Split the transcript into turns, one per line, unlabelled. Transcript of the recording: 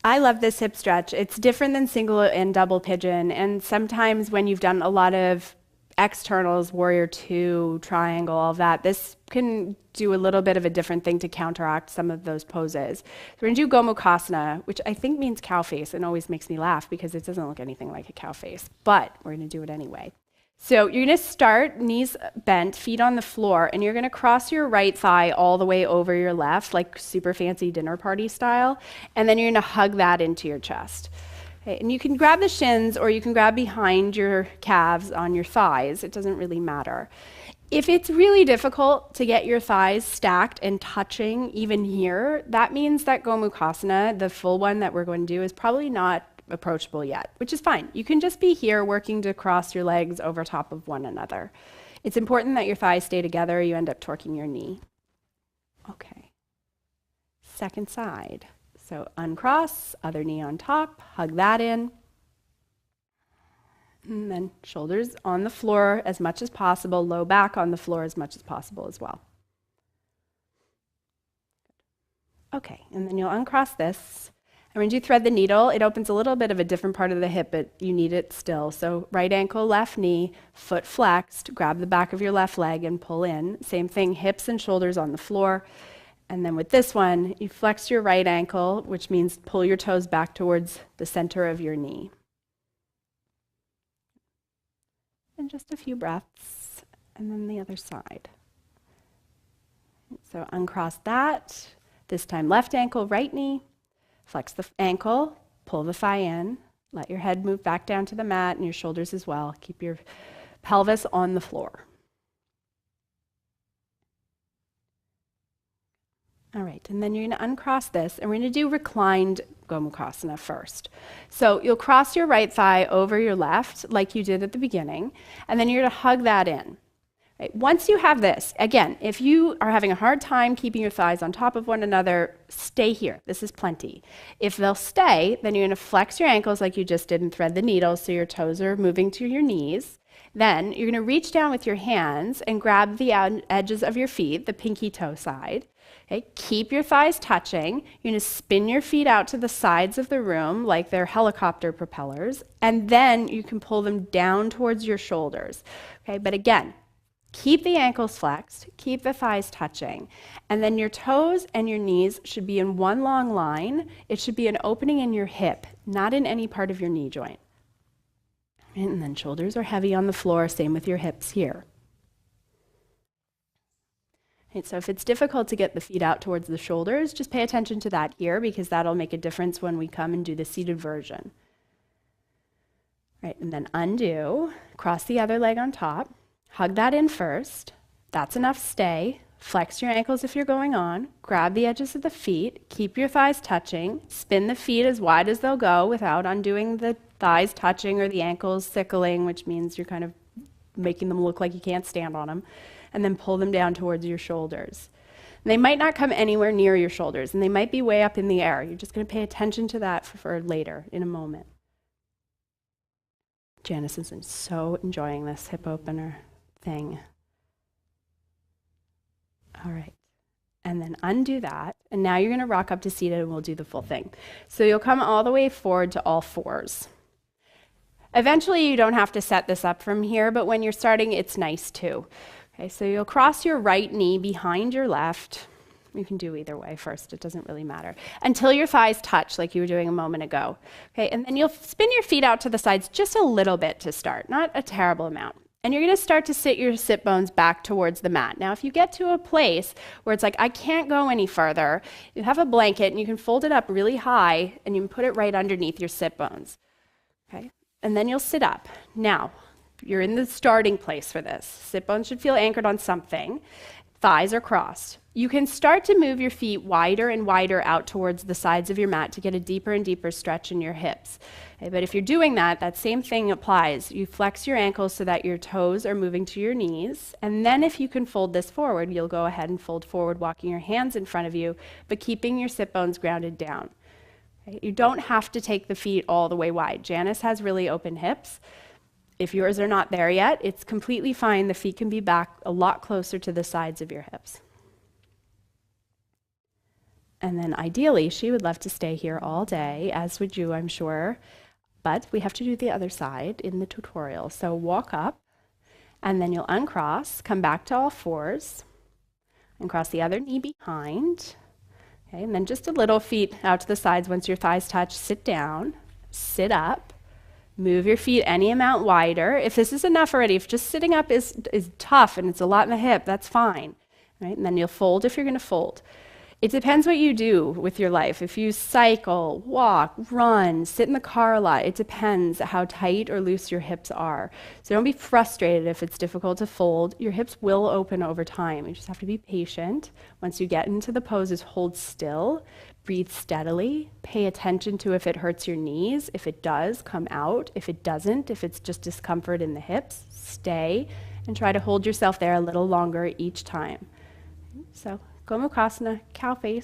I love this hip stretch. It's different than single and double pigeon. And sometimes when you've done a lot of externals, warrior two, triangle, all of that, this can do a little bit of a different thing to counteract some of those poses. So we're going to do Gomukhasana, which I think means cow face, and always makes me laugh because it doesn't look anything like a cow face, but we're going to do it anyway. So you're going to start knees bent, feet on the floor, and you're going to cross your right thigh all the way over your left, like super fancy dinner party style, and then you're going to hug that into your chest. Okay, and you can grab the shins or you can grab behind your calves on your thighs. It doesn't really matter. If it's really difficult to get your thighs stacked and touching even here, that means that Gomukhasana, the full one that we're going to do, is probably not approachable yet, which is fine. You can just be here working to cross your legs over top of one another. It's important that your thighs stay together. You end up torquing your knee. Okay. Second side. So uncross, other knee on top, hug that in. And then shoulders on the floor as much as possible, low back on the floor as much as possible as well. Okay, and then you'll uncross this. And when you thread the needle, it opens a little bit of a different part of the hip, but you need it still. So right ankle, left knee, foot flexed, grab the back of your left leg and pull in. Same thing, hips and shoulders on the floor. And then with this one, you flex your right ankle, which means pull your toes back towards the center of your knee. And just a few breaths, and then the other side. So uncross that. This time left ankle, right knee. Flex the ankle, pull the thigh in, let your head move back down to the mat and your shoulders as well. Keep your pelvis on the floor. All right, and then you're going to uncross this, and we're going to do reclined Gomukhasana first. So you'll cross your right thigh over your left, like you did at the beginning, and then you're going to hug that in. Right. Once you have this, again, if you are having a hard time keeping your thighs on top of one another, stay here. This is plenty. If they'll stay, then you're going to flex your ankles like you just did and thread the needle so your toes are moving to your knees. Then you're going to reach down with your hands and grab the edges of your feet, the pinky toe side. Okay. Keep your thighs touching. You're going to spin your feet out to the sides of the room like they're helicopter propellers, and then you can pull them down towards your shoulders. Okay. But again, keep the ankles flexed, keep the thighs touching, and then your toes and your knees should be in one long line. It should be an opening in your hip, not in any part of your knee joint. And then shoulders are heavy on the floor, same with your hips here. And so if it's difficult to get the feet out towards the shoulders, just pay attention to that here because that'll make a difference when we come and do the seated version. Right, and then undo, cross the other leg on top. Hug that in first. That's enough stay. Flex your ankles if you're going on. Grab the edges of the feet. Keep your thighs touching. Spin the feet as wide as they'll go without undoing the thighs touching or the ankles sickling, which means you're kind of making them look like you can't stand on them. And then pull them down towards your shoulders. And they might not come anywhere near your shoulders, and they might be way up in the air. You're just going to pay attention to that for later, in a moment. Janice is so enjoying this hip opener thing. All right. And then undo that. And now you're going to rock up to seated and we'll do the full thing. So you'll come all the way forward to all fours. Eventually you don't have to set this up from here, but when you're starting, it's nice too. Okay, so you'll cross your right knee behind your left. You can do either way first, it doesn't really matter. Until your thighs touch like you were doing a moment ago. Okay, and then you'll spin your feet out to the sides just a little bit to start, not a terrible amount. And you're going to start to sit your sit bones back towards the mat. Now, if you get to a place where it's like, I can't go any further, you have a blanket and you can fold it up really high and you can put it right underneath your sit bones. Okay? And then you'll sit up. Now, you're in the starting place for this. Sit bones should feel anchored on something. Thighs are crossed. You can start to move your feet wider and wider out towards the sides of your mat to get a deeper and deeper stretch in your hips. Okay, but if you're doing that, that same thing applies. You flex your ankles so that your toes are moving to your knees. And then if you can fold this forward, you'll go ahead and fold forward, walking your hands in front of you, but keeping your sit bones grounded down. Okay, you don't have to take the feet all the way wide. Janice has really open hips. If yours are not there yet, it's completely fine. The feet can be back a lot closer to the sides of your hips. And then ideally, she would love to stay here all day, as would you, I'm sure. But we have to do the other side in the tutorial. So walk up, and then you'll uncross, come back to all fours, and cross the other knee behind. Okay, and then just a little feet out to the sides once your thighs touch. Sit down, sit up, move your feet any amount wider. If this is enough already, if just sitting up is tough and it's a lot in the hip, that's fine. Right? And then you'll fold if you're going to fold. It depends what you do with your life. If you cycle, walk, run, sit in the car a lot, it depends how tight or loose your hips are. So don't be frustrated if it's difficult to fold. Your hips will open over time. You just have to be patient. Once you get into the poses, hold still, breathe steadily, pay attention to if it hurts your knees. If it does, come out. If it doesn't, if it's just discomfort in the hips, stay and try to hold yourself there a little longer each time. So Gomukhasana, cow face.